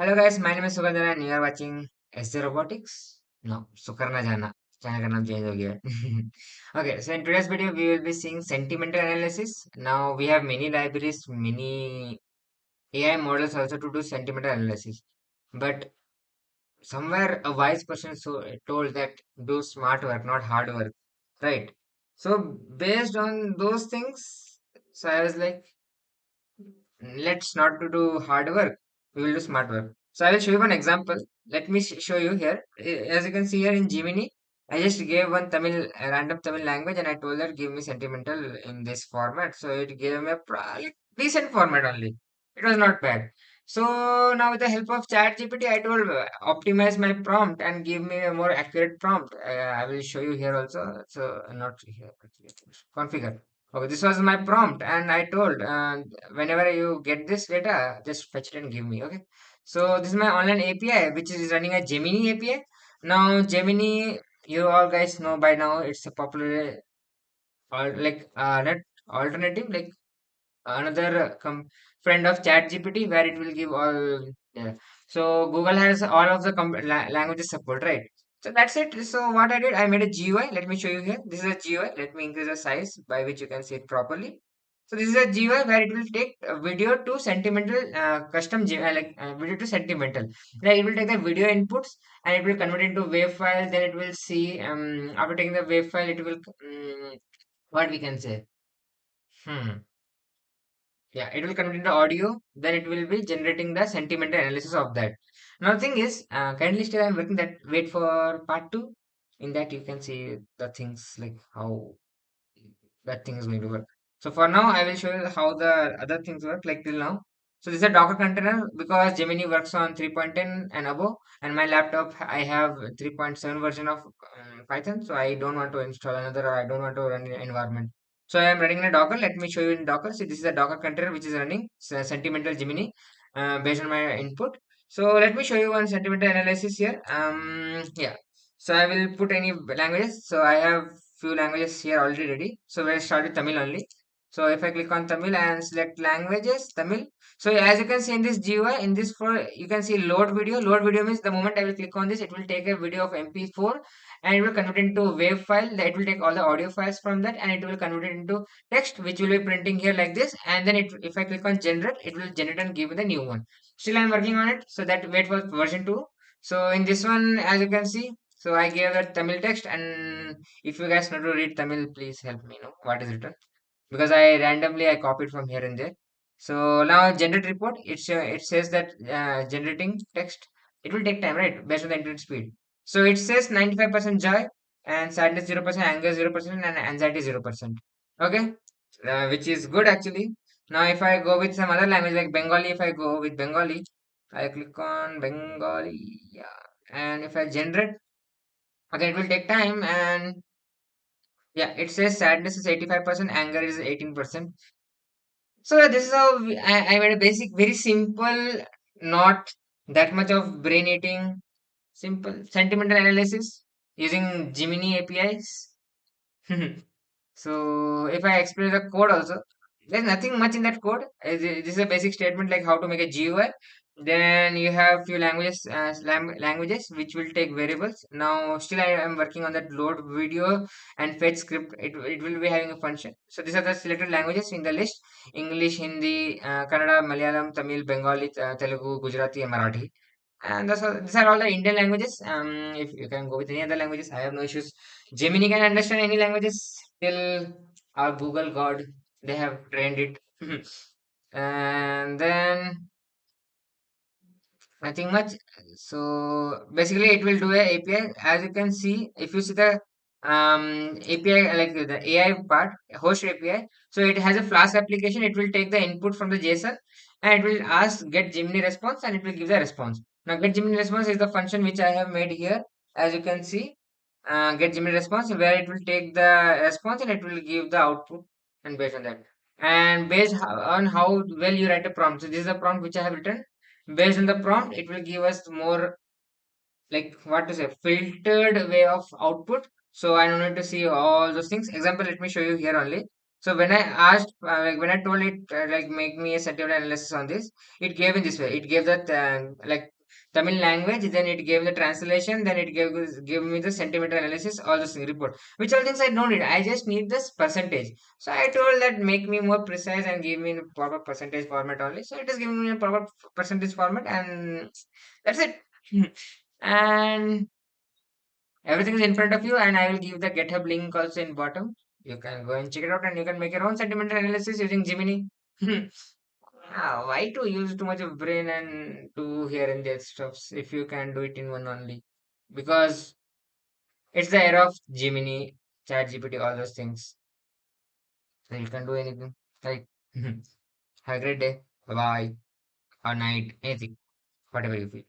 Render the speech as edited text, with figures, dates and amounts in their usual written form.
Hello guys, my name is Sugandhara and you are watching SJ Robotics. No, Sukarna Jana. Channel का नाम change हो गया है. Okay, so in today's video we will be seeing sentimental analysis. Now we have many libraries, many AI models also to do sentimental analysis. But somewhere a wise person told that do smart work, not hard work, right? So based on those things, so I was like, let's not to do hard work, we will do smart work. So I will show you one example. Let me show you here. As you can see here in Gemini, I just gave one Tamil, a random Tamil language, and I told her give me sentimental in this format. So it gave me a like, decent format only. It was not bad. So now with the help of chat gpt, I told optimize my prompt and give me a more accurate prompt. I will show you here also. So not here actually. Configure. Okay, this was my prompt, and I told whenever you get this data, just fetch it and give me. Okay, so this is my online API, which is running a Gemini API. Now, Gemini, you all guys know by now, it's a popular like net alternative, like another friend of chat gpt, where it will give all. Yeah. So Google has all of the languages support, right? So that's it. So what I did, I made a GUI. Let me show you here. This is a GUI. Let me increase the size by which you can see it properly. So this is a GUI where it will take a video to sentimental custom video to sentimental. Like it will take the video inputs and it will convert it into wave file. Then it will see after taking the wave file, it will what we can say. Hmm. Yeah, it will convert into audio, then it will be generating the sentimental analysis of that. Now, thing is, currently still I'm working that, wait for part two. In that, you can see the things like how that thing is going to work. So for now, I will show you how the other things work like till now. So this is a Docker container because Gemini works on 3.10 and above, and my laptop I have 3.7 version of Python, so I don't want to install another or I don't want to run in environment. So I am running in a Docker. Let me show you in Docker. See, this is a Docker container which is running Sentimental Gemini based on my input. So let me show you one sentimental analysis here. Yeah. So I will put any languages. So I have few languages here already ready. So we'll start with Tamil only. So if I click on Tamil and select languages, Tamil. So as you can see in this GUI, in this for you can see load video. Load video means the moment I will click on this, it will take a video of MP4 and it will convert it into wave file. It will take all the audio files from that and it will convert it into text, which will be printing here like this. And then if I click on generate, it will generate and give me the new one. Still I'm working on it. So that wait for version 2. So in this one, as you can see, so I gave that Tamil text, and if you guys know to read Tamil, please help me know what is written because I randomly I copied from here and there. So now generate report. It says that generating text. It will take time, right? Based on the internet speed. So it says 95% joy and sadness 0%, anger 0%, and anxiety 0%. Okay, which is good actually. Now if I go with some other language like Bengali, if I go with Bengali, I click on Bengali, yeah, and if I generate. Okay, it will take time and yeah, it says sadness is 85%, anger is 18%. So yeah, this is how I made a basic, very simple, not that much of brain eating, simple sentimental analysis using Gemini APIs. So if I explain the code also, there's nothing much in that code. This is a basic statement like how to make a GUI. Then you have few languages, languages which will take variables. Now still I am working on that load video and fetch script. It will be having a function. So these are the selected languages in the list: English, Hindi, Kannada, Malayalam, Tamil, Bengali, Telugu, Gujarati, and Marathi. And these are all the Indian languages. If you can go with any other languages, I have no issues. Gemini can understand any languages till our Google God, they have trained it. And then nothing much. So basically, it will do a API. As you can see, if you see the API like the AI part, host API. So it has a Flask application. It will take the input from the JSON and it will ask get Gemini response and it will give the response. Now get Gemini response is the function which I have made here. As you can see, get Gemini response where it will take the response and it will give the output and based on that. And based on how well you write a prompt. So this is a prompt which I have written. Based on the prompt, it will give us more like what to say filtered way of output. So I don't need to see all those things. Example, let me show you here only. So when I asked, like when I told it, like make me a sentiment analysis on this, it gave in this way. It gave that like Tamil language, then it gave the translation, then it gave me the sentimental analysis, all this report. Which all things I don't need. I just need this percentage. So I told that make me more precise and give me in a proper percentage format only. So it is giving me a proper percentage format, and that's it. And everything is in front of you, and I will give the GitHub link also in bottom. You can go and check it out, and you can make your own sentimental analysis using Gemini. Why to use too much of brain and do here and there stuffs if you can do it in one only? Because it's the era of Gemini, Chat GPT, all those things. So you can do anything. Like, have a great day. Bye bye. Or night. Anything. Whatever you feel.